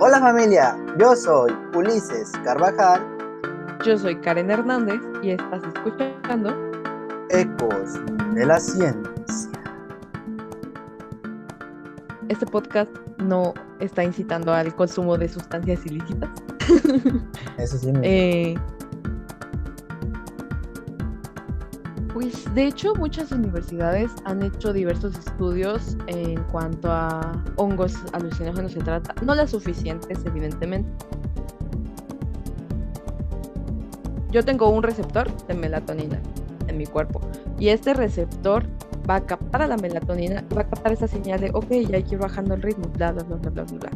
Hola familia, yo soy Ulises Carvajal, Yo soy Karen Hernández y estás escuchando. Ecos de la Ciencia. Este podcast no está incitando al consumo de sustancias ilícitas. Eso sí mismo. Eh, pues de hecho muchas universidades han hecho diversos estudios en cuanto a hongos alucinógenos se trata, no las suficientes evidentemente. Yo tengo un receptor de melatonina en mi cuerpo y este receptor va a captar a la melatonina y va a captar esa señal de, ok, ya hay que ir bajando el ritmo, bla, bla, bla, bla, bla, bla.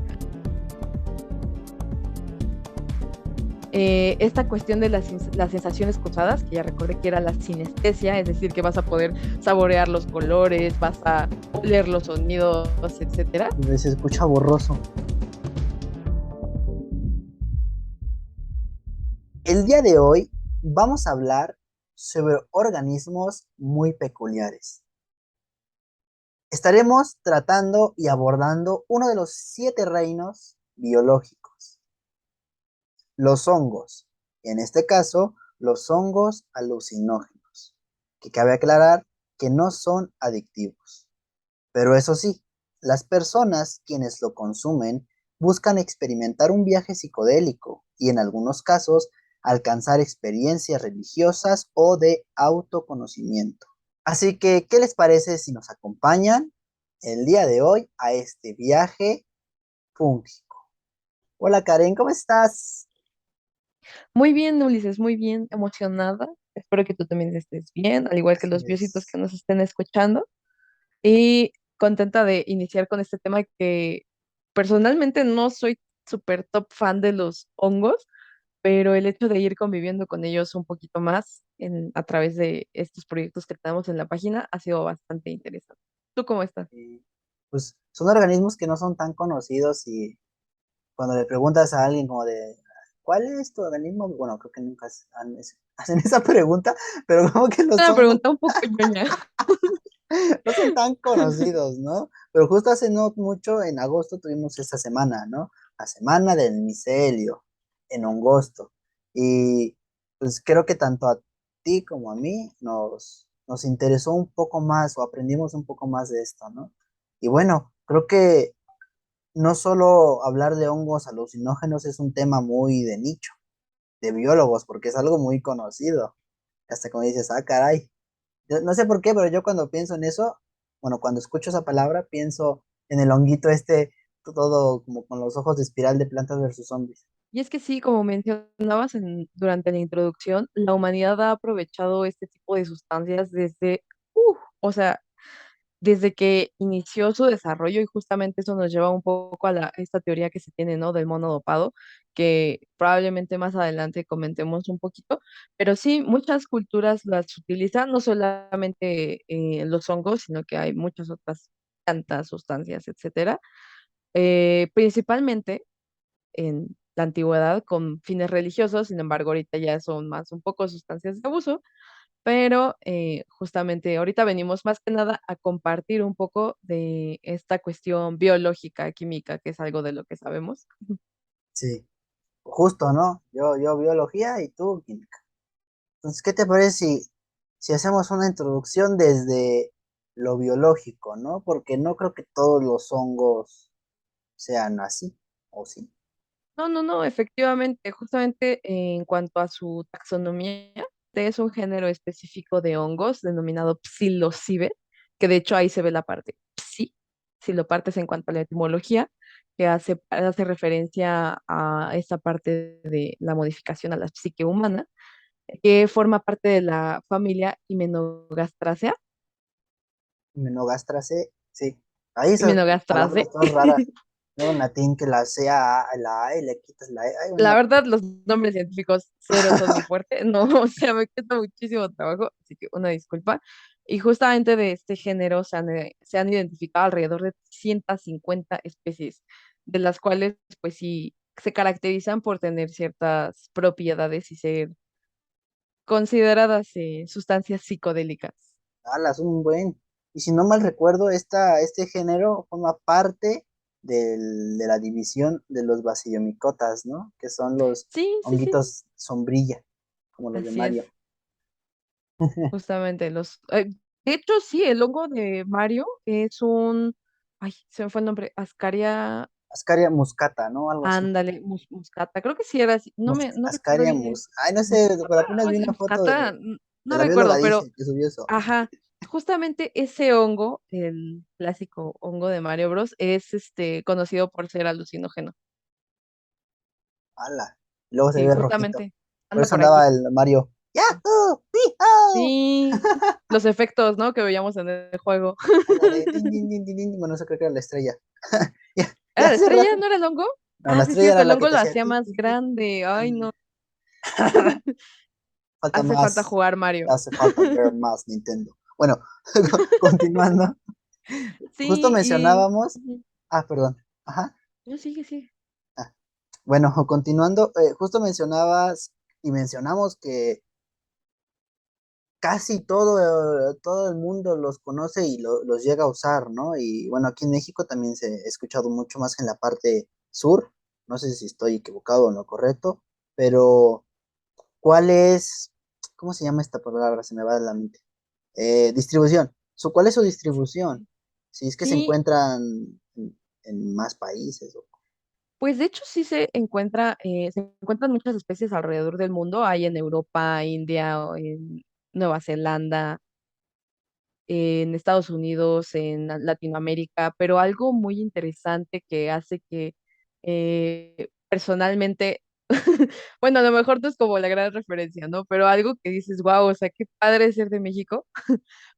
Esta cuestión de las sensaciones cruzadas, que ya recordé que era la sinestesia, es decir, que vas a poder saborear los colores, vas a oler los sonidos, etcétera. Se escucha borroso. El día de hoy vamos a hablar sobre organismos muy peculiares. Estaremos tratando y abordando uno de los 7 reinos biológicos, los hongos. En este caso, los hongos alucinógenos, que cabe aclarar que no son adictivos. Pero eso sí, las personas quienes lo consumen buscan experimentar un viaje psicodélico y en algunos casos alcanzar experiencias religiosas o de autoconocimiento. Así que, ¿qué les parece si nos acompañan el día de hoy a este viaje fúngico? Hola Karen, ¿cómo estás? Muy bien, Ulises, muy bien, emocionada. Espero que tú también estés bien, al igual que Así los biocitos es. que nos estén escuchando. Y contenta de iniciar con este tema que personalmente no soy súper top fan de los hongos, pero el hecho de ir conviviendo con ellos un poquito más a través de estos proyectos que tenemos en la página ha sido bastante interesante. ¿Tú cómo estás? Y, pues son organismos que no son tan conocidos y cuando le preguntas a alguien como de, ¿cuál es tu organismo? Bueno, creo que nunca hacen esa pregunta, pero como que los Una hongos pregunta un poco ñoña. no son tan conocidos, ¿no? Pero justo hace no mucho, en agosto, tuvimos esta semana, ¿no? La semana del micelio, en agosto. Y pues creo que tanto a ti como a mí nos interesó un poco más o aprendimos un poco más de esto, ¿no? Y bueno, creo que no solo hablar de hongos alucinógenos es un tema muy de nicho, de biólogos, porque es algo muy conocido. Hasta como dices, ah, caray. No sé por qué, pero yo cuando pienso en eso, bueno, cuando escucho esa palabra, pienso en el honguito este, todo como con los ojos de espiral de Plantas versus Zombies. Y es que sí, como mencionabas durante la introducción, la humanidad ha aprovechado este tipo de sustancias desde, o sea, desde que inició su desarrollo y justamente eso nos lleva un poco a esta teoría que se tiene, ¿no? Del mono dopado, que probablemente más adelante comentemos un poquito, pero sí, muchas culturas las utilizan, no solamente los hongos, sino que hay muchas otras plantas, sustancias, etcétera, principalmente en la antigüedad con fines religiosos, sin embargo, ahorita ya son más un poco sustancias de abuso, pero justamente ahorita venimos más que nada a compartir un poco de esta cuestión biológica, química, que es algo de lo que sabemos. Sí, justo, ¿no? Yo biología y tú química. Entonces, ¿qué te parece si hacemos una introducción desde lo biológico, ¿no? Porque no creo que todos los hongos sean así, ¿o sí? No, no, no, efectivamente, justamente en cuanto a su taxonomía, es un género específico de hongos denominado psilocibe, que de hecho ahí se ve la parte psi, si lo partes en cuanto a la etimología, que hace referencia a esta parte de la modificación a la psique humana, que forma parte de la familia Hymenogastrácea. Menogástrase, sí. Ahí esas Hymenogastrácea. palabras todas raras. Luego en latín que la sea la A y le quitas la E. Ay, La una verdad, los nombres científicos cero son mi fuerte, no, o sea, me cuesta muchísimo trabajo, así que una disculpa. Y justamente de este género se han identificado alrededor de 150 especies, de las cuales, pues sí, se caracterizan por tener ciertas propiedades y ser consideradas sustancias psicodélicas. alas, un buen. Y si no mal recuerdo, este género forma parte de la división de los basiliomicotas, ¿no? Que son los Sí, sí, sí, honguitos sombrilla, como los de así es, Mario. justamente de hecho, sí, el hongo de Mario es ay, se me fue el nombre, Ascaria, Ascaria muscata, ¿no? Algo así. ándale, muscata, creo que sí era así, no recuerdo Ascaria bien, Ay, no sé, muscata, pero apenas o vi sea, una foto muscata, de no la bióloga, recuerdo, pero, dice, que subió eso. ajá, justamente ese hongo, el clásico hongo de Mario Bros, es conocido por ser alucinógeno, Ala. Y luego se sí, ve rojito. justamente, Por anda eso por aquí. andaba el Mario. ¡Yahoo! ¡Wee-hoo! Sí, los efectos, ¿no? Que veíamos en el juego. Ándale, tin, tin, tin, tin, tin. Bueno, eso creo que era la estrella. Ya, ya ¿La hace estrella rato. no era el hongo? No, la Ah, sí, es estrella cierto, era el la que hongo te lo hacía hacía tin, más tin, tin. grande. Ay, Ándale. no. Falta Hace falta más. jugar Mario. Hace falta ver más Nintendo. Bueno, continuando. Justo Sí, y... mencionábamos. Ujú. Ah, perdón. Ajá. No, sigue, sigue. Ah, bueno, continuando, justo mencionabas y mencionamos que casi todo el mundo los conoce y los llega a usar, ¿no? Y bueno, aquí en México también se he escuchado mucho más en la parte sur, no sé si estoy equivocado o en lo correcto, pero ¿cuál es, cómo se llama esta palabra? Se me va de la mente. Distribución. ¿Cuál es su distribución? Si es que se Sí, encuentran en más países. pues de hecho sí se encuentran muchas especies alrededor del mundo. Hay en Europa, India, o en Nueva Zelanda, en Estados Unidos, en Latinoamérica, pero algo muy interesante que hace que personalmente, bueno, a lo mejor no es como la gran referencia, ¿no? Pero algo que dices, wow, o sea, qué padre ser de México,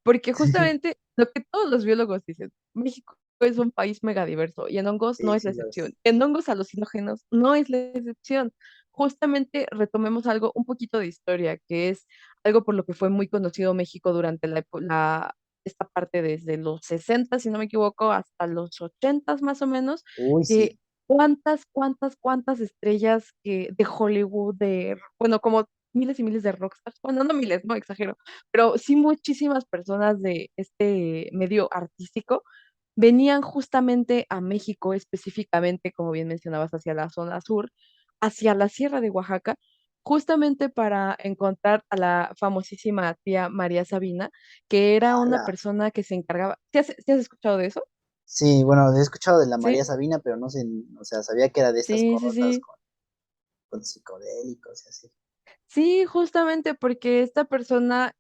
porque justamente lo que todos los biólogos dicen, México es un país megadiverso y en hongos no Sí, es la sí, lo excepción. es. En hongos alucinógenos no es la excepción. Justamente retomemos algo, un poquito de historia, que es algo por lo que fue muy conocido México durante esta parte desde los 60, si no me equivoco, hasta los 80 más o menos, Uy, que sí. cuántas estrellas de Hollywood, bueno, como miles y miles de rockstars, bueno, no miles, no exagero, pero sí muchísimas personas de este medio artístico venían justamente a México, específicamente, como bien mencionabas, hacia la zona sur, hacia la Sierra de Oaxaca, justamente para encontrar a la famosísima tía María Sabina, que era una Ala. persona que se encargaba. ¿Sí has escuchado de eso? Sí, bueno, he escuchado de la Sí, María Sabina, pero no sé, o sea, sabía que era de estas sí, sí, cosas sí. con psicodélicos y así. Sí, justamente porque esta persona,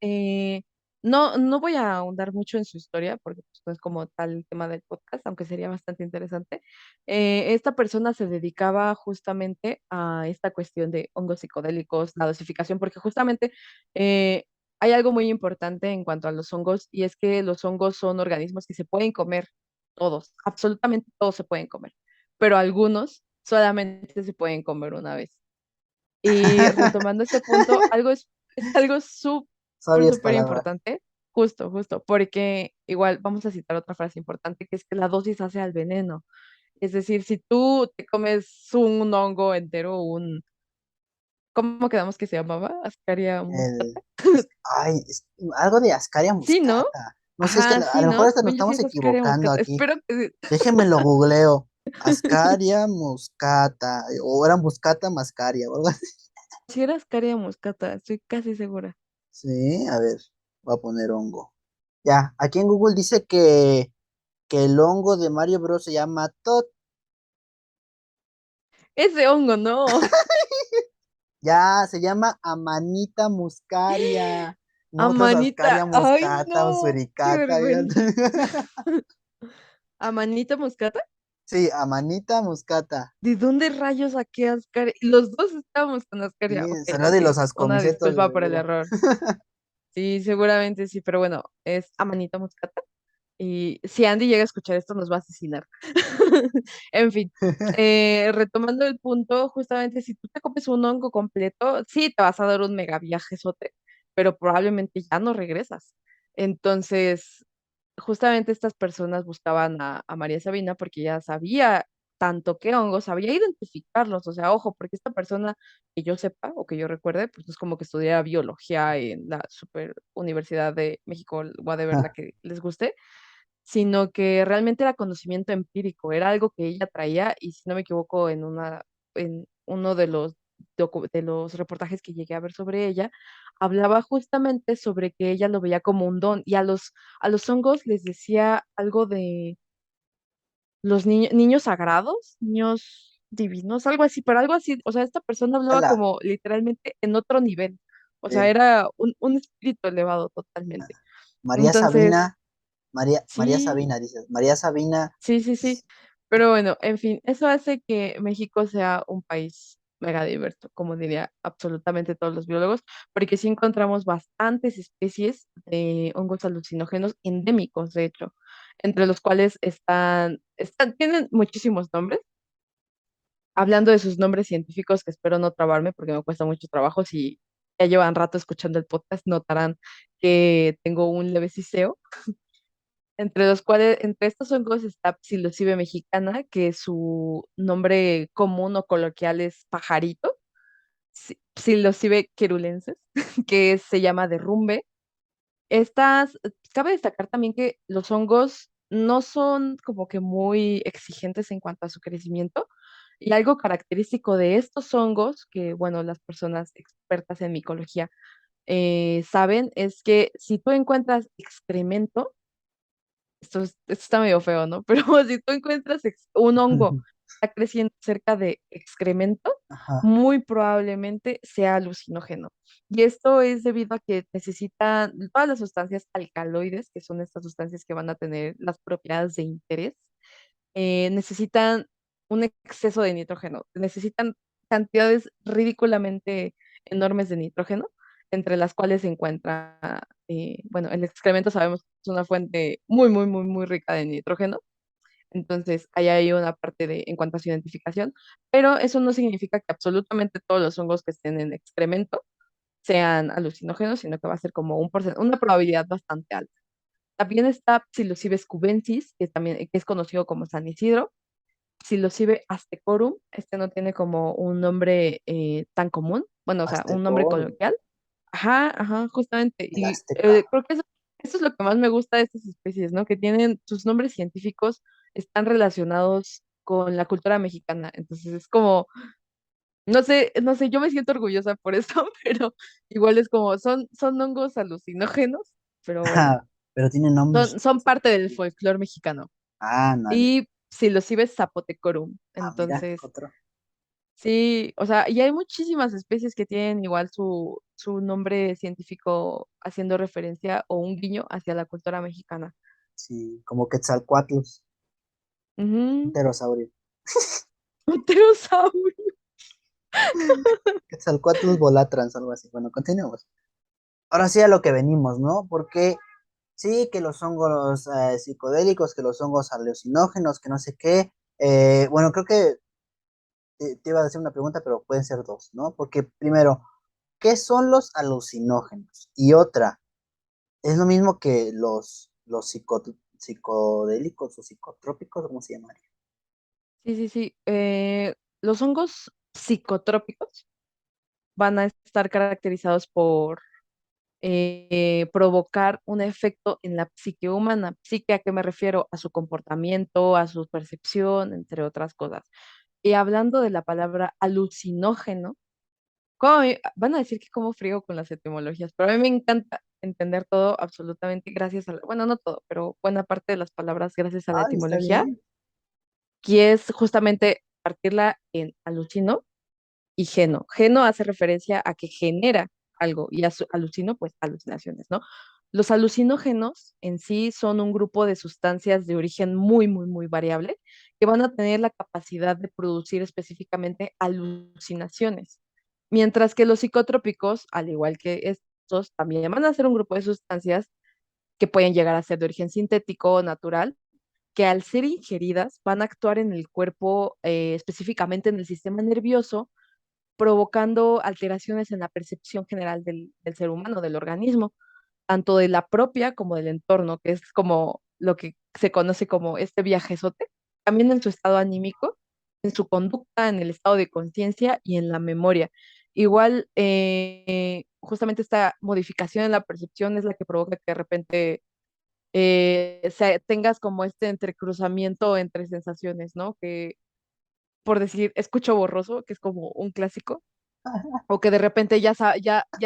no voy a ahondar mucho en su historia, porque pues, no es como tal el tema del podcast, aunque sería bastante interesante. Esta persona se dedicaba justamente a esta cuestión de hongos psicodélicos, la dosificación, porque justamente eh, hay algo muy importante en cuanto a los hongos, y es que los hongos son organismos que se pueden comer, todos, absolutamente todos se pueden comer, pero algunos solamente se pueden comer una vez. Y retomando este punto, es algo súper, Sabias súper palabras. importante, justo, porque igual vamos a citar otra frase importante, que es que la dosis hace al veneno. Es decir, si tú te comes un hongo entero, ¿cómo quedamos que se llamaba? Ascaria El, muscata. ay, algo de Ascaria Sí, ¿no? muscata. No sé, es que Ajá, a sí, lo mejor ¿no? hasta nos Según yo sí estamos es Ascaria equivocando muscata. aquí. Espero que Déjenme lo googleo. Ascaria muscata. O era muscata mascaria, ¿verdad? sí era Ascaria muscata, estoy casi segura. Sí, a ver, voy a poner hongo. Ya, aquí en Google dice que el hongo de Mario Bros. Se llama Tot. Ese hongo, no. Ya, se llama Amanita muscaria. No otras Amanita, Ascaria ay, muscata o no, qué suricata. vergüenza. ¿Amanita muscata? Sí, Amanita muscata. ¿De dónde rayos saqué Ascaria? Los dos estábamos con Ascaria. Ok, Sí, salió de ok, los una ascomisetos de disculpa por el seguro. error. Sí, seguramente sí, pero bueno, es Amanita muscata. Y si Andy llega a escuchar esto, nos va a asesinar. En fin, retomando el punto, justamente si tú te comes un hongo completo, sí, te vas a dar un mega viajezote, pero probablemente ya no regresas. Entonces, justamente estas personas buscaban a María Sabina porque ya sabía tanto qué hongos, sabía identificarlos, o sea, ojo, porque esta persona que yo sepa o que yo recuerde, pues no es como que estudiara biología en la Super Universidad de México, whatever, la que les guste, sino que realmente era conocimiento empírico, era algo que ella traía y si no me equivoco en uno de de los reportajes que llegué a ver sobre ella, hablaba justamente sobre que ella lo veía como un don y a los hongos les decía algo de los niños sagrados, niños divinos, algo así, pero algo así, o sea, esta persona hablaba Ala, como literalmente en otro nivel, o sea, eh, era un espíritu elevado totalmente. María Entonces, Sabina, María sí, Sabina, dices, María Sabina, sí, sí, sí, pero bueno, en fin, eso hace que México sea un país mega diverso, como diría absolutamente todos los biólogos, porque sí encontramos bastantes especies de hongos alucinógenos endémicos, de hecho, entre los cuales tienen muchísimos nombres. Hablando de sus nombres científicos, que espero no trabarme porque me cuesta mucho trabajo, si ya llevan rato escuchando el podcast, notarán que tengo un leve siseo, entre los cuales, entre estos hongos está Psilocibe mexicana, que su nombre común o coloquial es pajarito, Psilocibe querulensis, que se llama derrumbe. Cabe destacar también que los hongos no son como que muy exigentes en cuanto a su crecimiento. Y algo característico de estos hongos, que bueno, las personas expertas en micología saben, es que si tú encuentras excremento, esto está medio feo, ¿no? Pero si tú encuentras un hongo que está creciendo cerca de excremento, ajá, muy probablemente sea alucinógeno. Y esto es debido a que necesitan todas las sustancias alcaloides, que son estas sustancias que van a tener las propiedades de interés, necesitan un exceso de nitrógeno, necesitan cantidades ridículamente enormes de nitrógeno, entre las cuales se encuentra, bueno, el excremento sabemos que es una fuente muy, muy, muy, muy rica de nitrógeno, entonces ahí hay una parte de en cuanto a su identificación, pero eso no significa que absolutamente todos los hongos que estén en excremento sean alucinógenos, sino que va a ser como una probabilidad bastante alta. También está Psilocybes cubensis, que también que es conocido como San Isidro, Psilocybe astecorum, este no tiene como un nombre tan común, bueno, o sea, un nombre Aztecor, coloquial. Ajá, ajá, justamente. el Y Azteca. creo que eso es lo que más me gusta de estas especies, ¿no? Que tienen sus nombres científicos, están relacionados con la cultura mexicana. Entonces es como, no sé, yo me siento orgullosa por eso, pero igual es como, son hongos alucinógenos, pero bueno, Ajá, pero tiene nombres. son parte del folclore mexicano. Ah, no, Y Psilocybe zapotecorum. ah, mira, Entonces, otro. sí, o sea, y hay muchísimas especies que tienen igual su nombre científico haciendo referencia o un guiño hacia la cultura mexicana. Sí, como Quetzalcoatlus, un Ujú. pterosaurio. Un pterosaurio. Quetzalcoatlus volatrans, algo así. Bueno, continuemos. Ahora sí a lo que venimos, ¿no? Porque sí, que los hongos psicodélicos, que los hongos alucinógenos, que no sé qué. Bueno, creo que te iba a hacer una pregunta, pero pueden ser dos, ¿no? Porque primero, ¿qué son los alucinógenos? Y otra, ¿es lo mismo que los psicodélicos o psicotrópicos? ¿Cómo se llamaría? Sí, sí, sí. Los hongos psicotrópicos van a estar caracterizados por provocar un efecto en la psique humana. Psique, ¿a qué me refiero? A su comportamiento, a su percepción, entre otras cosas. Y hablando de la palabra alucinógeno, van a decir que como frío con las etimologías, pero a mí me encanta entender todo absolutamente gracias a bueno, no todo, pero buena parte de las palabras gracias a la Ah, está etimología, bien. que es justamente partirla en alucino y geno. Geno hace referencia a que genera algo y alucino, pues alucinaciones, ¿no? Los alucinógenos en sí son un grupo de sustancias de origen muy, muy, muy variable que van a tener la capacidad de producir específicamente alucinaciones, mientras que los psicotrópicos, al igual que estos, también van a ser un grupo de sustancias que pueden llegar a ser de origen sintético o natural, que al ser ingeridas van a actuar en el cuerpo, específicamente en el sistema nervioso, provocando alteraciones en la percepción general del ser humano, del organismo, tanto de la propia como del entorno, que es como lo que se conoce como este viajezote, también en su estado anímico, en su conducta, en el estado de conciencia y en la memoria. Igual, justamente esta modificación en la percepción es la que provoca que de repente tengas como este entrecruzamiento entre sensaciones, ¿no? Que, por decir, escucho borroso, que es como un clásico, o que de repente ya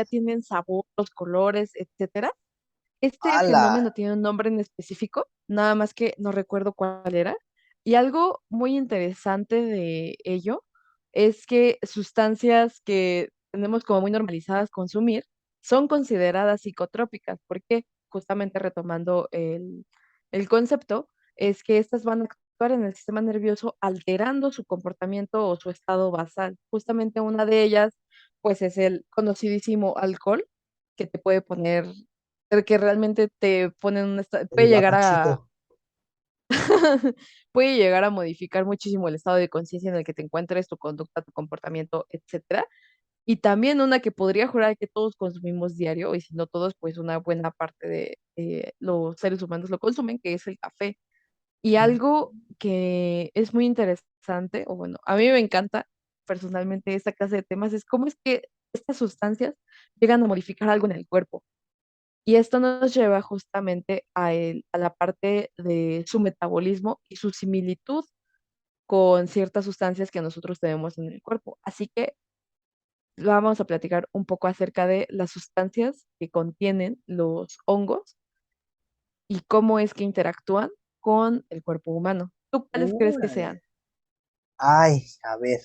tienen sabor, los colores, etcétera. Este ¡Hala! fenómeno tiene un nombre en específico, nada más que no recuerdo cuál era. Y algo muy interesante de ello es que sustancias que tenemos como muy normalizadas consumir son consideradas psicotrópicas, porque justamente retomando el concepto, es que estas van a actuar en el sistema nervioso alterando su comportamiento o su estado basal. Justamente una de ellas, pues es el conocidísimo alcohol, que te puede poner que realmente te ponen un El guapachito. puede llegar a modificar muchísimo el estado de conciencia en el que te encuentres, tu conducta, tu comportamiento, etcétera. Y también una que podría jurar que todos consumimos diario, y si no todos, pues una buena parte de los seres humanos lo consumen, que es el café. Y algo que es muy interesante, o bueno, a mí me encanta personalmente esta clase de temas, es cómo es que estas sustancias llegan a modificar algo en el cuerpo. Y esto nos lleva justamente a la parte de su metabolismo y su similitud con ciertas sustancias que nosotros tenemos en el cuerpo. Así que vamos a platicar un poco acerca de las sustancias que contienen los hongos y cómo es que interactúan con el cuerpo humano. ¿Tú cuáles crees que Órale. sean? Ay, a ver,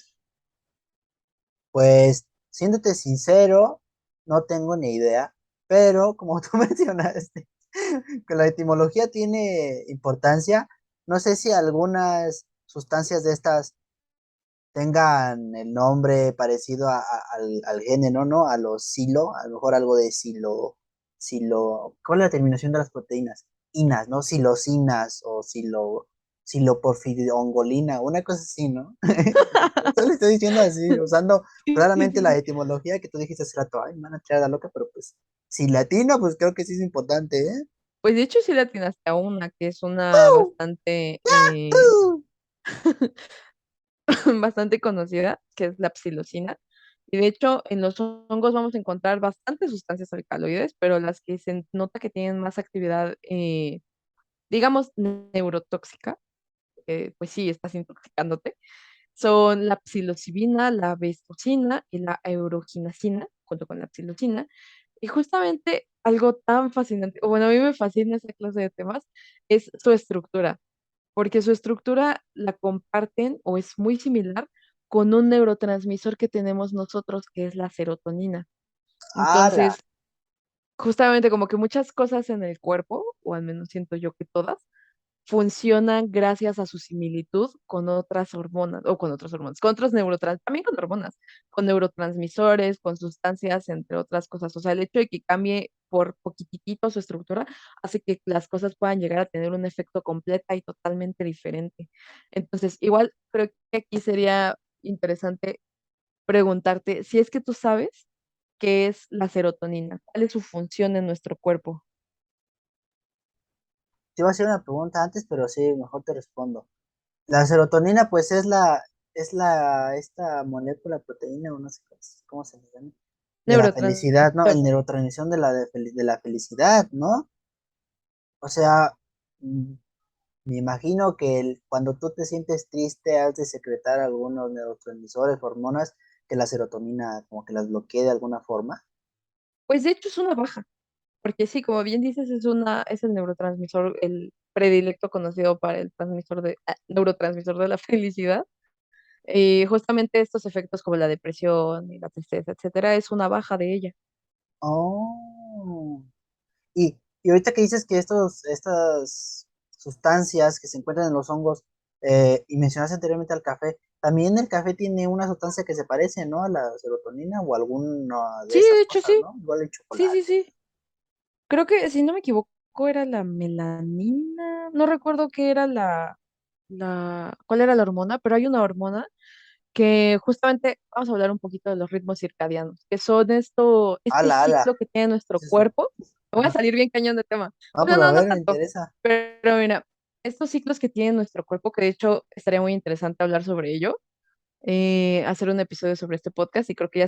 pues, siéndote sincero, no tengo ni idea, pero como tú mencionaste, que la etimología tiene importancia, no sé si algunas sustancias de estas tengan el nombre parecido al género, ¿no? A los silo, a lo mejor algo de ¿cuál es la terminación de las proteínas? Inas, ¿no? Silosinas o siloporfirongolina, una cosa así, ¿no? Esto le estoy diciendo así, usando Sí, sí, claramente sí, la sí. etimología que tú dijiste hace rato, ay, me van a tirar la loca, pero pues, si latino, pues creo que sí es importante, ¿eh? Pues de hecho sí le atinaste a una, que es una bastante, ¡Uh! bastante conocida, que es la psilocina. Y de hecho, en los hongos vamos a encontrar bastantes sustancias alcaloides, pero las que se nota que tienen más actividad, digamos, neurotóxica, pues sí, estás intoxicándote, son la psilocibina, la bestosina y la euroginacina, junto con la psilocina. Y justamente algo tan fascinante, o bueno, a mí me fascina esa clase de temas, es su estructura, porque su estructura la comparten o es muy similar con un neurotransmisor que tenemos nosotros, que es la serotonina. ¡Hala! Entonces, justamente como que muchas cosas en el cuerpo, o al menos siento yo que todas, funcionan gracias a su similitud con otras hormonas, o con otras hormonas, con otros neurotransmisores, también con hormonas, con neurotransmisores, con sustancias, entre otras cosas. O sea, el hecho de que cambie por poquitito su estructura hace que las cosas puedan llegar a tener un efecto completa y totalmente diferente. Entonces, igual creo que aquí sería interesante preguntarte si es que tú sabes qué es la serotonina, cuál es su función en nuestro cuerpo. Te iba a hacer una pregunta antes, pero sí, mejor te respondo. La serotonina, pues esta molécula, proteína, o no sé cómo se le llama, de la felicidad, ¿no? Neurotransmisor. El neurotransmisión de la felicidad, ¿no? O sea, mm, me imagino que cuando tú te sientes triste, has de secretar algunos neurotransmisores, hormonas, que la serotonina como que las bloquee de alguna forma. Pues de hecho es una baja. Porque sí, como bien dices, es el neurotransmisor, el predilecto conocido para el neurotransmisor de la felicidad. Y justamente estos efectos como la depresión y la tristeza, etcétera, es una baja de ella. Oh. Y ahorita que dices que estas sustancias que se encuentran en los hongos, y mencionaste anteriormente al café, también el café tiene una sustancia que se parece, ¿no? A la serotonina o alguna de Sí, de esas hecho cosas, sí, ¿no? Igual el sí, sí, chocolate. sí. Creo que, si no me equivoco, era la melanina. No recuerdo qué era cuál era la hormona, pero hay una hormona que justamente, vamos a hablar un poquito de los ritmos circadianos, que son este Ala, ala. ciclo que tiene ¿Qué nuestro es eso? cuerpo. Me voy a Ajá. salir bien cañón de tema. Ah, Bueno, pues a no, no ver, me tanto. interesa. Pero mira, estos ciclos que tiene nuestro cuerpo, que de hecho estaría muy interesante hablar sobre ello, hacer un episodio sobre este podcast, y creo que ya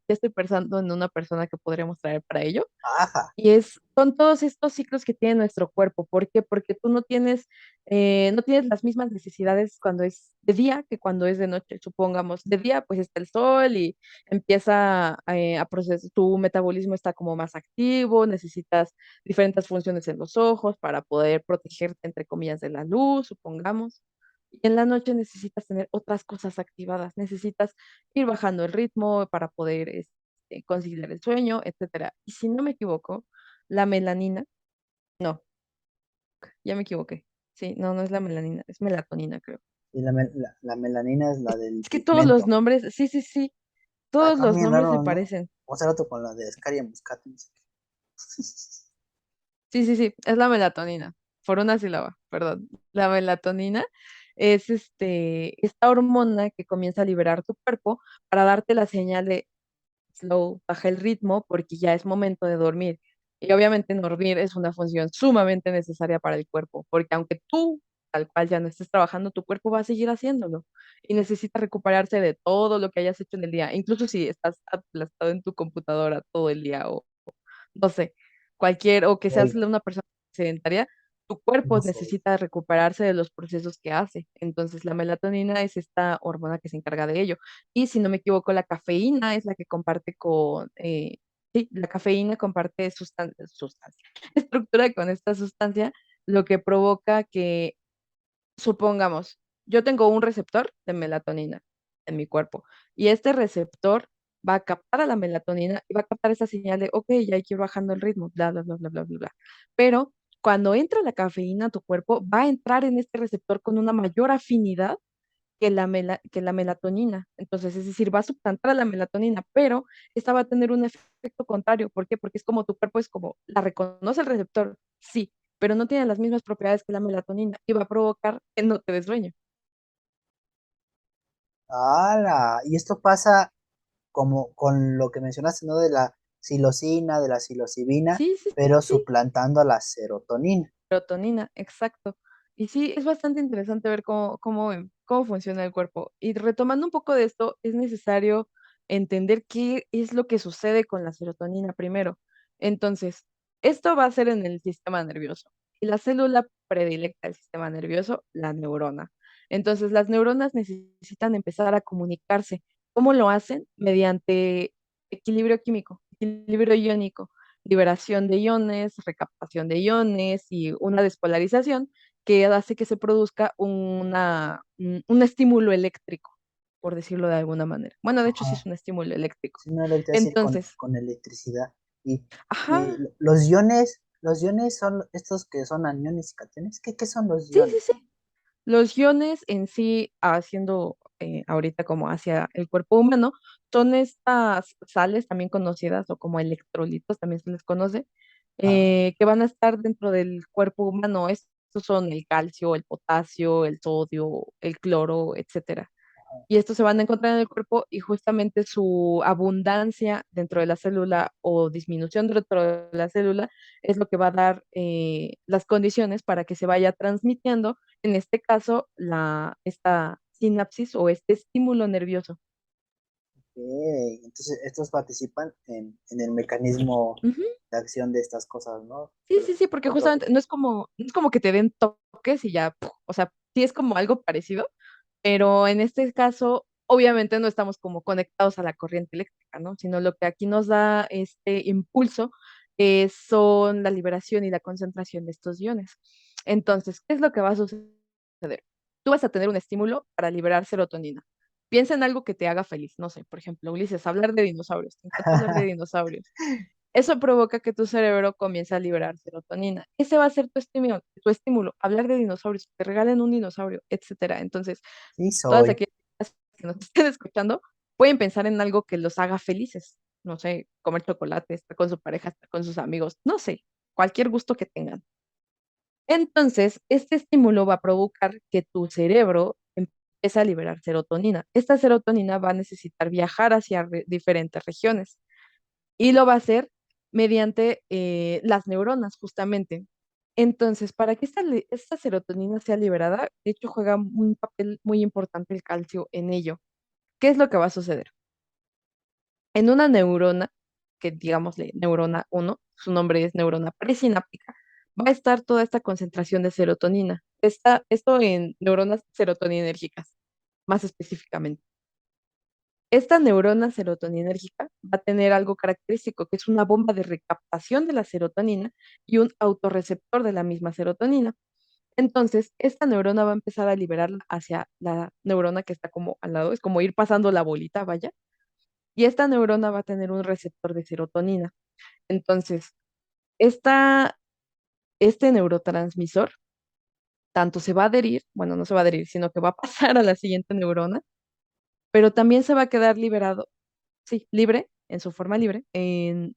estoy pensando en una persona que podríamos traer para ello. Ajá. Y es son todos estos ciclos que tiene nuestro cuerpo. ¿Por qué? Porque tú no tienes las mismas necesidades cuando es de día que cuando es de noche. Supongamos, de día pues está el sol y empieza a procesar, tu metabolismo está como más activo, necesitas diferentes funciones en los ojos para poder protegerte, entre comillas, de la luz, supongamos. Y en la noche necesitas tener otras cosas activadas, necesitas ir bajando el ritmo para poder conciliar el sueño, etcétera. Y si no me equivoco, la melanina, no, ya me equivoqué. Sí, no, no es la melanina, es melatonina, creo. Y la melanina es la del Es que todos los pigmento. nombres, sí, sí, sí, Ah, todos los también nombres se raro, ¿no? parecen. O sea, otro con la de Scaria Muscato, no sé qué. Sí, sí, sí, es la melatonina, por una sílaba, perdón. La melatonina es esta hormona que comienza a liberar tu cuerpo para darte la señal de slow, baja el ritmo porque ya es momento de dormir. Y obviamente dormir es una función sumamente necesaria para el cuerpo, porque aunque tú tal cual ya no estés trabajando, tu cuerpo va a seguir haciéndolo y necesita recuperarse de todo lo que hayas hecho en el día, incluso si estás aplastado en tu computadora todo el día o no sé, o que seas Hoy una persona sedentaria, tu cuerpo no soy. necesita recuperarse de los procesos que hace. Entonces, la melatonina es esta hormona que se encarga de ello. Y si no me equivoco, la cafeína es la que comparte sí, la cafeína comparte sustancia, estructura con esta sustancia, lo que provoca que, supongamos, yo tengo un receptor de melatonina en mi cuerpo y este receptor va a captar a la melatonina y va a captar esa señal de, ok, ya hay que ir bajando el ritmo, bla, bla, bla, bla, bla, bla, bla. Pero cuando entra la cafeína a tu cuerpo, va a entrar en este receptor con una mayor afinidad que la melatonina. Entonces, es decir, va a suplantar a la melatonina, pero esta va a tener un efecto contrario. ¿Por qué? Porque es como tu cuerpo es como, la reconoce el receptor, sí, pero no tiene las mismas propiedades que la melatonina y va a provocar que no te des sueño. ¡Hala! Y esto pasa como con lo que mencionaste, ¿no? De la psilocina, de la psilocibina, Sí, sí, sí, pero sí. suplantando a la serotonina. Serotonina, exacto. Y sí, es bastante interesante ver cómo funciona el cuerpo. Y retomando un poco de esto, es necesario entender qué es lo que sucede con la serotonina primero. Entonces, esto va a ser en el sistema nervioso. Y la célula predilecta del sistema nervioso, la neurona. Entonces, las neuronas necesitan empezar a comunicarse. ¿Cómo lo hacen? Mediante equilibrio químico, equilibrio iónico, liberación de iones, recaptación de iones y una despolarización que hace que se produzca un estímulo eléctrico, por decirlo de alguna manera. Bueno, de hecho sí Ajá. es un estímulo eléctrico. Si no le voy a decir Entonces, con electricidad. Y, ajá, los iones son estos que son aniones y cationes. ¿Qué son los sí, sí, iones? sí. Los iones en sí, haciendo ahorita como hacia el cuerpo humano, son estas sales también conocidas o como electrolitos, también se les conoce, Ajá. que van a estar dentro del cuerpo humano. Estos son el calcio, el potasio, el sodio, el cloro, etcétera. Y estos se van a encontrar en el cuerpo y justamente su abundancia dentro de la célula o disminución dentro de la célula es lo que va a dar las condiciones para que se vaya transmitiendo, en este caso, esta sinapsis o este estímulo nervioso. Ok. Entonces, estos participan en el mecanismo Ujú. de acción de estas cosas, ¿no? Sí, sí, sí, porque Otro. justamente no es como que te den toques y ya, ¡puf! O sea, sí es como algo parecido, pero en este caso, obviamente no estamos como conectados a la corriente eléctrica, ¿no? Sino lo que aquí nos da este impulso son la liberación y la concentración de estos iones. Entonces, ¿qué es lo que va a suceder? Tú vas a tener un estímulo para liberar serotonina. Piensa en algo que te haga feliz, no sé, por ejemplo, Ulises, hablar de dinosaurios, te encanta hablar de dinosaurios. Eso provoca que tu cerebro comience a liberar serotonina. Ese va a ser tu estímulo, hablar de dinosaurios, que te regalen un dinosaurio, etcétera. Entonces, Sí, todas soy. aquellas que nos estén escuchando pueden pensar en algo que los haga felices. No sé, comer chocolate, estar con su pareja, estar con sus amigos, no sé, cualquier gusto que tengan. Entonces, este estímulo va a provocar que tu cerebro empiece a liberar serotonina. Esta serotonina va a necesitar viajar hacia diferentes regiones y lo va a hacer mediante las neuronas, justamente. Entonces, para que esta serotonina sea liberada, de hecho juega un papel muy importante el calcio en ello. ¿Qué es lo que va a suceder? En una neurona, que digámosle neurona uno, su nombre es neurona presináptica, va a estar toda esta concentración de serotonina. Esto en neuronas serotoninérgicas, más específicamente. Esta neurona serotoninérgica va a tener algo característico, que es una bomba de recaptación de la serotonina y un autorreceptor de la misma serotonina. Entonces, esta neurona va a empezar a liberarla hacia la neurona que está como al lado, es como ir pasando la bolita, vaya, y esta neurona va a tener un receptor de serotonina. Entonces, esta, este neurotransmisor tanto se va a adherir, bueno, no se va a adherir, sino que va a pasar a la siguiente neurona, pero también se va a quedar liberado, sí, libre, en su forma libre, en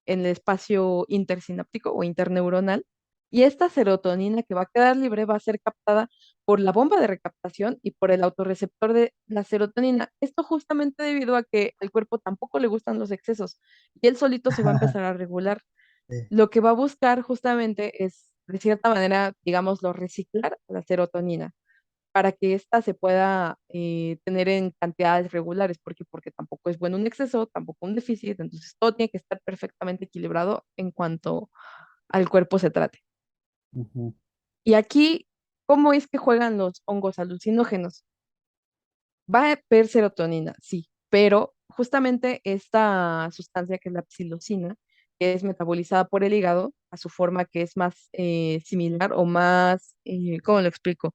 el espacio intersináptico o interneuronal. Y esta serotonina que va a quedar libre va a ser captada por la bomba de recaptación y por el autorreceptor de la serotonina. Esto justamente debido a que al cuerpo tampoco le gustan los excesos y él solito se va a empezar a regular. Sí. Lo que va a buscar justamente es, de cierta manera, digámoslo, reciclar la serotonina para que ésta se pueda tener en cantidades regulares, porque tampoco es bueno un exceso, tampoco un déficit, entonces todo tiene que estar perfectamente equilibrado en cuanto al cuerpo se trate. Ujú. Y aquí, ¿cómo es que juegan los hongos alucinógenos? Va a haber serotonina, sí, pero justamente esta sustancia que es la psilocina, que es metabolizada por el hígado a su forma que es más similar o más, ¿cómo lo explico?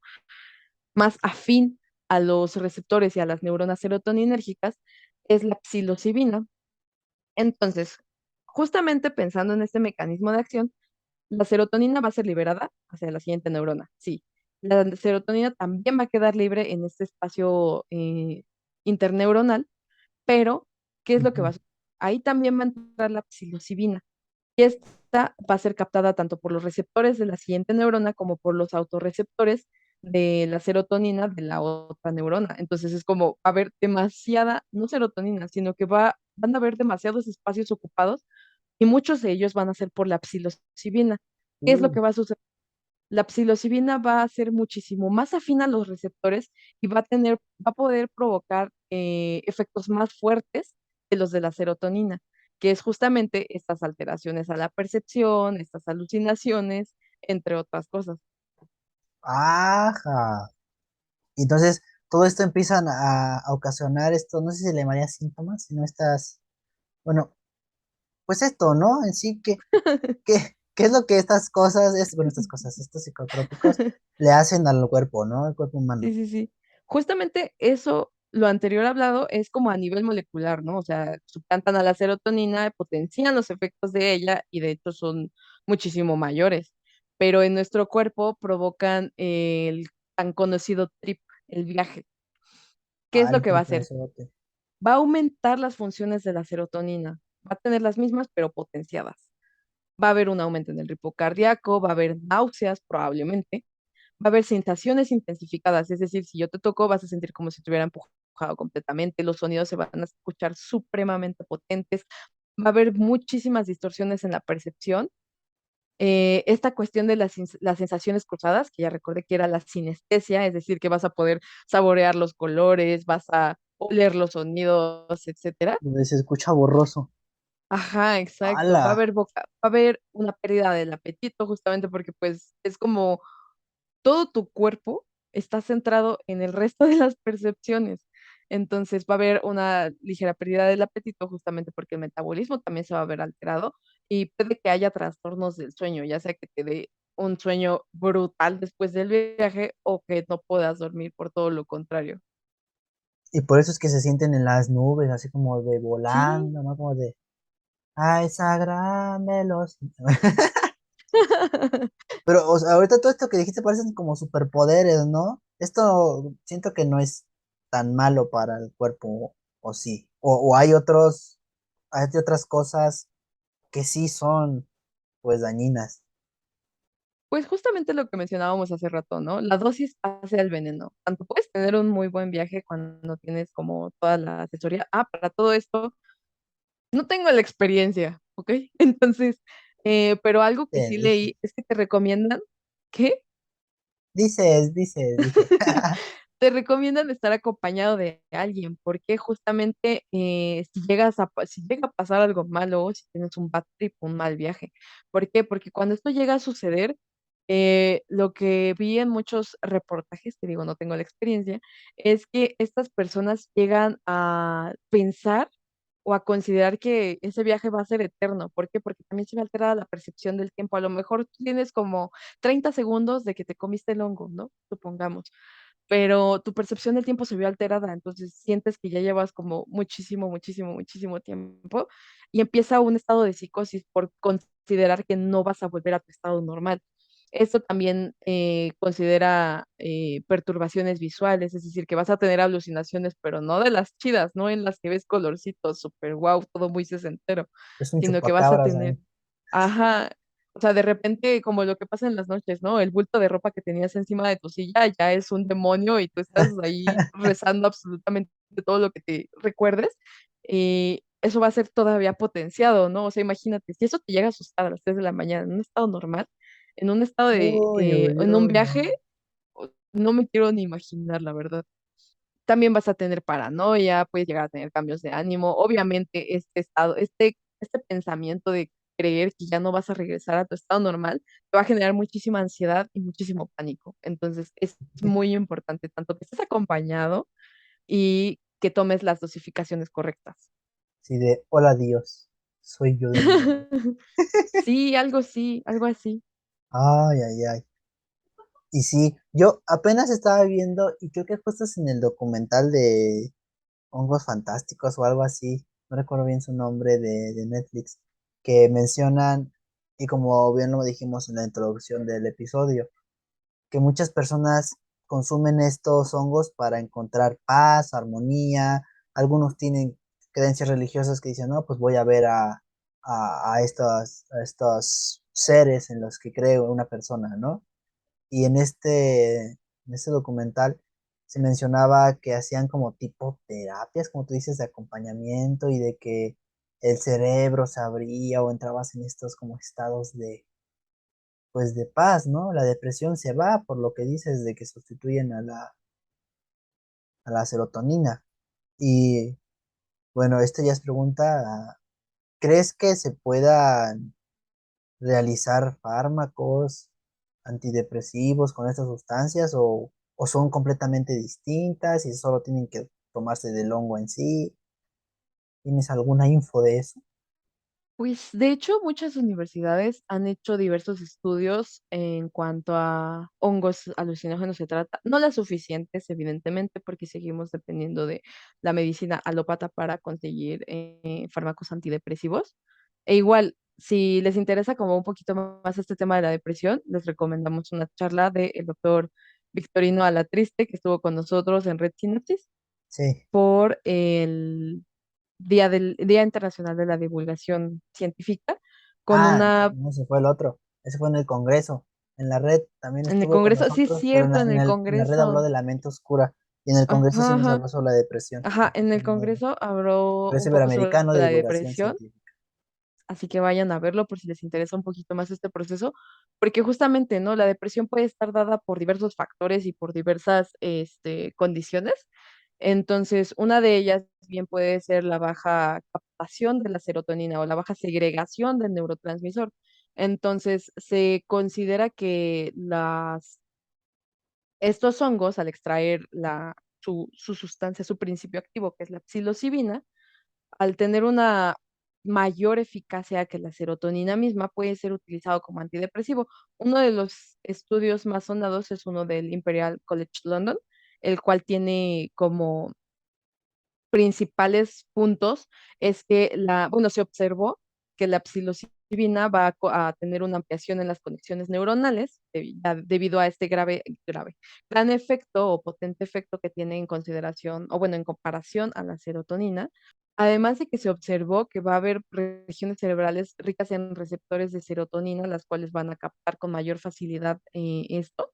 Más afín a los receptores y a las neuronas serotoninérgicas es la psilocibina. Entonces, justamente pensando en este mecanismo de acción, la serotonina va a ser liberada hacia la siguiente neurona, sí. La serotonina también va a quedar libre en este espacio interneuronal, pero ¿qué es lo que va a Ujú. suceder? Ahí también va a entrar la psilocibina. Y esta va a ser captada tanto por los receptores de la siguiente neurona como por los autorreceptores de la serotonina de la otra neurona. Entonces es como va a haber demasiada, no serotonina, sino que van a haber demasiados espacios ocupados y muchos de ellos van a ser por la psilocibina. ¿Qué es lo Uh, que va a suceder? La psilocibina va a ser muchísimo más afín a los receptores y va a poder provocar efectos más fuertes de los de la serotonina, que es justamente estas alteraciones a la percepción, estas alucinaciones, entre otras cosas. ajá. Y entonces, todo esto empiezan a ocasionar esto, no sé si le llamaría síntomas, sino estas, bueno, pues esto, ¿no? En sí, ¿qué es lo que estas cosas, bueno, estas cosas, estos psicotrópicos le hacen al cuerpo, ¿no? Al cuerpo Sí, humano. sí, sí. Justamente eso, lo anterior hablado, es como a nivel molecular, ¿no? O sea, suplantan a la serotonina, potencian los efectos de ella y de hecho son muchísimo mayores. Pero en nuestro cuerpo provocan el tan conocido trip, el viaje. ¿Qué es Ah, lo el que va a hacer? tripazote. Va a aumentar las funciones de la serotonina. Va a tener las mismas, pero potenciadas. Va a haber un aumento en el ritmo cardíaco, va a haber náuseas probablemente, va a haber sensaciones intensificadas, es decir, si yo te toco vas a sentir como si te hubiera empujado completamente, los sonidos se van a escuchar supremamente potentes, va a haber muchísimas distorsiones en la percepción. Esta cuestión de las sensaciones cruzadas, que ya recordé que era la sinestesia, es decir, que vas a poder saborear los colores, vas a oler los sonidos, etcétera. Donde se escucha borroso. Ajá, exacto. ¡Hala! Va a haber una pérdida del apetito justamente porque pues es como todo tu cuerpo está centrado en el resto de las percepciones. Entonces va a haber una ligera pérdida del apetito justamente porque el metabolismo también se va a ver alterado y puede que haya trastornos del sueño, ya sea que te dé un sueño brutal después del viaje o que no puedas dormir por todo lo contrario. Y por eso es que se sienten en las nubes, así como de Sí. volando, ¿no? Como de, a esa gran velocidad. Pero, o sea, ahorita todo esto que dijiste parecen como superpoderes, ¿no? Esto siento que no es tan malo para el cuerpo, o sí. O hay otras cosas que sí son, pues, dañinas. Pues justamente lo que mencionábamos hace rato, ¿no? La dosis hace al veneno. Tanto puedes tener un muy buen viaje cuando tienes como toda la asesoría. Ah, para todo esto, no tengo la experiencia, ¿ok? Entonces, pero algo que sí Dices, leí es que te recomiendan que dices. te recomiendan estar acompañado de alguien, porque justamente si llega a pasar algo malo, o si tienes un bad trip, un mal viaje. ¿Por qué? Porque cuando esto llega a suceder, lo que vi en muchos reportajes, te digo, no tengo la experiencia, es que estas personas llegan a pensar o a considerar que ese viaje va a ser eterno. ¿Por qué? Porque también se ve alterada la percepción del tiempo. A lo mejor tú tienes como 30 segundos de que te comiste el hongo, ¿no? Supongamos, pero tu percepción del tiempo se vio alterada, entonces sientes que ya llevas como muchísimo, muchísimo, muchísimo tiempo y empieza un estado de psicosis por considerar que no vas a volver a tu estado normal. Esto también considera perturbaciones visuales, es decir, que vas a tener alucinaciones, pero no de las chidas, no en las que ves colorcitos, super wow, todo muy sesentero, Es un sino que vas a chupacabras tener, ahí. ajá, o sea, de repente, como lo que pasa en las noches, ¿no? El bulto de ropa que tenías encima de tu silla ya es un demonio y tú estás ahí rezando absolutamente todo lo que te recuerdes. Y eso va a ser todavía potenciado, ¿no? O sea, imagínate, si eso te llega a asustar a las 3 de la mañana en un estado normal, en un estado Uy, uy, en un uy, no. viaje, no me quiero ni imaginar, la verdad. También vas a tener paranoia, puedes llegar a tener cambios de ánimo. Obviamente, este pensamiento de creer que ya no vas a regresar a tu estado normal, te va a generar muchísima ansiedad y muchísimo pánico. Entonces, es muy importante tanto que estés acompañado y que tomes las dosificaciones correctas. Sí, de hola Dios, soy yo de nuevo. Sí, algo así. Ay, ay, ay. Y sí, yo apenas estaba viendo, y creo que justo es en el documental de Hongos Fantásticos o algo así, no recuerdo bien su nombre de Netflix, que mencionan, y como bien lo dijimos en la introducción del episodio, que muchas personas consumen estos hongos para encontrar paz, armonía. Algunos tienen creencias religiosas que dicen, no, pues voy a ver a estos seres en los que cree una persona, ¿no? Y en este documental se mencionaba que hacían como tipo terapias, como tú dices, de acompañamiento y de que el cerebro se abría o entrabas en estos como estados pues de paz, ¿no? La depresión se va por lo que dices de que sustituyen a la serotonina. Y bueno, esta ya es pregunta, ¿crees que se puedan realizar fármacos antidepresivos con estas sustancias o son completamente distintas y solo tienen que tomarse del hongo en sí? ¿Tienes alguna info de eso? Pues, de hecho, muchas universidades han hecho diversos estudios en cuanto a hongos alucinógenos se trata, no las suficientes, evidentemente, porque seguimos dependiendo de la medicina alópata para conseguir fármacos antidepresivos. E igual, si les interesa como un poquito más este tema de la depresión, les recomendamos una charla del doctor Victorino Alatriste, que estuvo con nosotros en Red Sinapsis, Sí. por el Día Internacional de la Divulgación Científica, con Ah, una, entonces no, ese fue el otro. Ese fue en el Congreso. En la red también en el estuvo con Congreso, sí es nosotros, pero en cierto, la, en en el el- en la red habló Congreso, de la mente oscura. Y en el Congreso sí ajá, nos ajá, habló sobre la depresión. ajá, en el Congreso habló Congreso un poco sobre Iberoamericano de la Divulgación depresión, Científica. así que vayan a verlo por si les interesa un poquito más este proceso, porque justamente, ¿no? La depresión puede estar dada por diversos factores y por diversas, condiciones. Entonces, una de ellas bien puede ser la baja captación de la serotonina o la baja segregación del neurotransmisor. Entonces, se considera que estos hongos, al extraer su sustancia, su principio activo, que es la psilocibina, al tener una mayor eficacia que la serotonina misma, puede ser utilizado como antidepresivo. Uno de los estudios más sonados es uno del Imperial College London, el cual tiene como principales puntos es que bueno, se observó que la psilocibina va a tener una ampliación en las conexiones neuronales debido a este gran efecto o potente efecto que tiene en consideración, o bueno, en comparación a la serotonina. Además de que se observó que va a haber regiones cerebrales ricas en receptores de serotonina, las cuales van a captar con mayor facilidad esto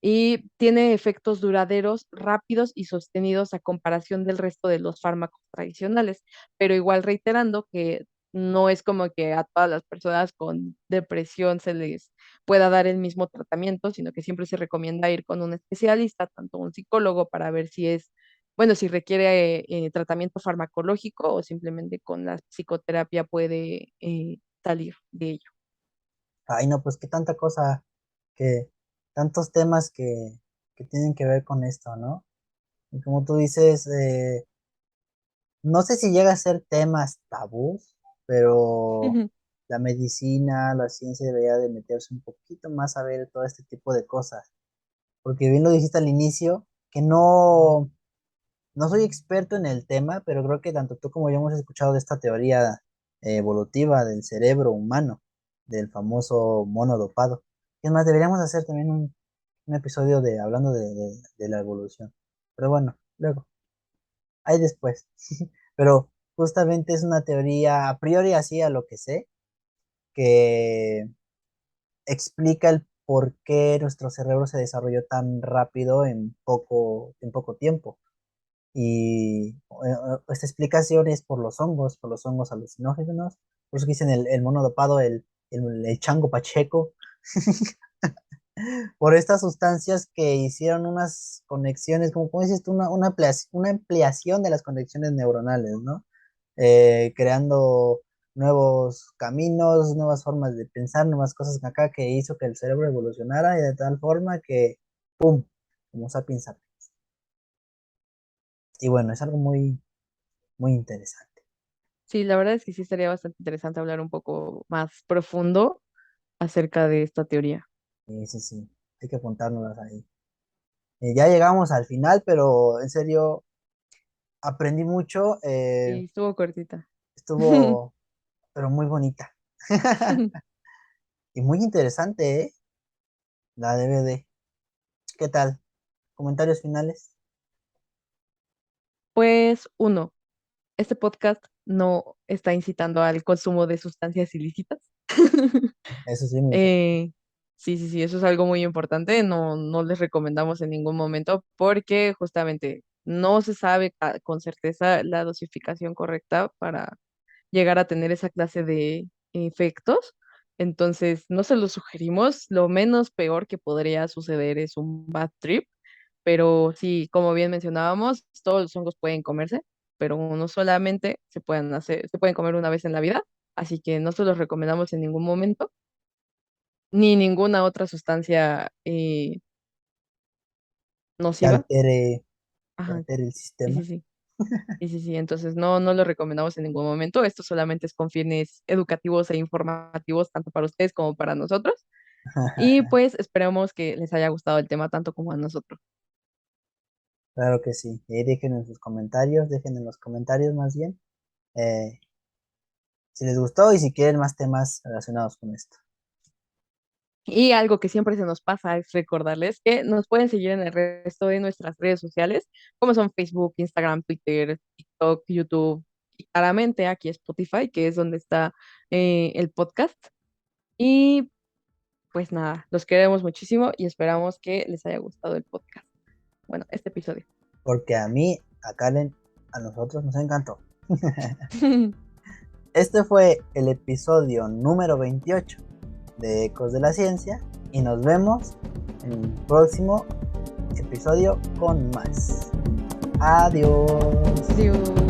y tiene efectos duraderos, rápidos y sostenidos a comparación del resto de los fármacos tradicionales, pero igual reiterando que no es como que a todas las personas con depresión se les pueda dar el mismo tratamiento, sino que siempre se recomienda ir con un especialista, tanto un psicólogo, para ver si es, bueno, si requiere tratamiento farmacológico o simplemente con la psicoterapia puede salir de ello. Ay, no, pues qué tanta cosa, que tantos temas que tienen que ver con esto, ¿no? Y como tú dices, no sé si llega a ser temas tabús, pero la medicina, la ciencia debería de meterse un poquito más a ver todo este tipo de cosas. Porque bien lo dijiste al inicio, que no soy experto en el tema, pero creo que tanto tú como yo hemos escuchado de esta teoría evolutiva del cerebro humano, del famoso mono dopado. Es más, deberíamos hacer también un episodio de hablando de la evolución. Pero bueno, luego, hay después. Pero justamente es una teoría, a priori así a lo que sé, que explica el por qué nuestro cerebro se desarrolló tan rápido en poco tiempo. Y esta explicación es por los hongos alucinógenos, por eso que dicen el mono dopado, el chango pacheco, por estas sustancias que hicieron unas conexiones, como dices tú, una ampliación de las conexiones neuronales, ¿no? Creando nuevos caminos, nuevas formas de pensar, nuevas cosas acá que hizo que el cerebro evolucionara y de tal forma que, ¡pum!, como sapiens sapiens. Y bueno, es algo muy, muy interesante. Sí, la verdad es que sí estaría bastante interesante hablar un poco más profundo acerca de esta teoría. Sí, sí, sí, hay que apuntárnoslas ahí. Ya llegamos al final, pero en serio, aprendí mucho, Sí, estuvo cortita. estuvo, pero muy bonita. Y muy interesante, ¿eh? La DVD. ¿Qué tal? ¿Comentarios finales? Pues uno, este podcast no está incitando al consumo de sustancias ilícitas. Eso sí, muy importante. Eh, sí, sí, sí, eso es algo muy importante. No, no les recomendamos en ningún momento porque justamente no se sabe con certeza la dosificación correcta para llegar a tener esa clase de efectos. Entonces, no se lo sugerimos. Lo menos peor que podría suceder es un bad trip, pero sí, como bien mencionábamos, todos los hongos pueden comerse, pero no solamente se pueden hacer, se pueden comer una vez en la vida, así que no se los recomendamos en ningún momento, ni ninguna otra sustancia Que nociva. altere, que Ajá, altere el sí, sistema. sí, sí. Sí, sí, sí. Entonces no, no lo recomendamos en ningún momento. Esto solamente es con fines educativos e informativos, tanto para ustedes como para nosotros. Y pues esperamos que les haya gustado el tema tanto como a nosotros. Claro que sí. Y dejen en sus comentarios, dejen en los comentarios más bien, eh, si les gustó y si quieren más temas relacionados con esto. Y algo que siempre se nos pasa es recordarles que nos pueden seguir en el resto de nuestras redes sociales, como son Facebook, Instagram, Twitter, TikTok, YouTube y claramente aquí Spotify, que es donde está el podcast. Y pues nada, los queremos muchísimo y esperamos que les haya gustado el podcast. Bueno, este episodio. Porque a mí, a Karen, a nosotros nos encantó. Este fue el episodio número 28 de Ecos de la Ciencia y nos vemos en el próximo episodio con más. Adiós. Adiós.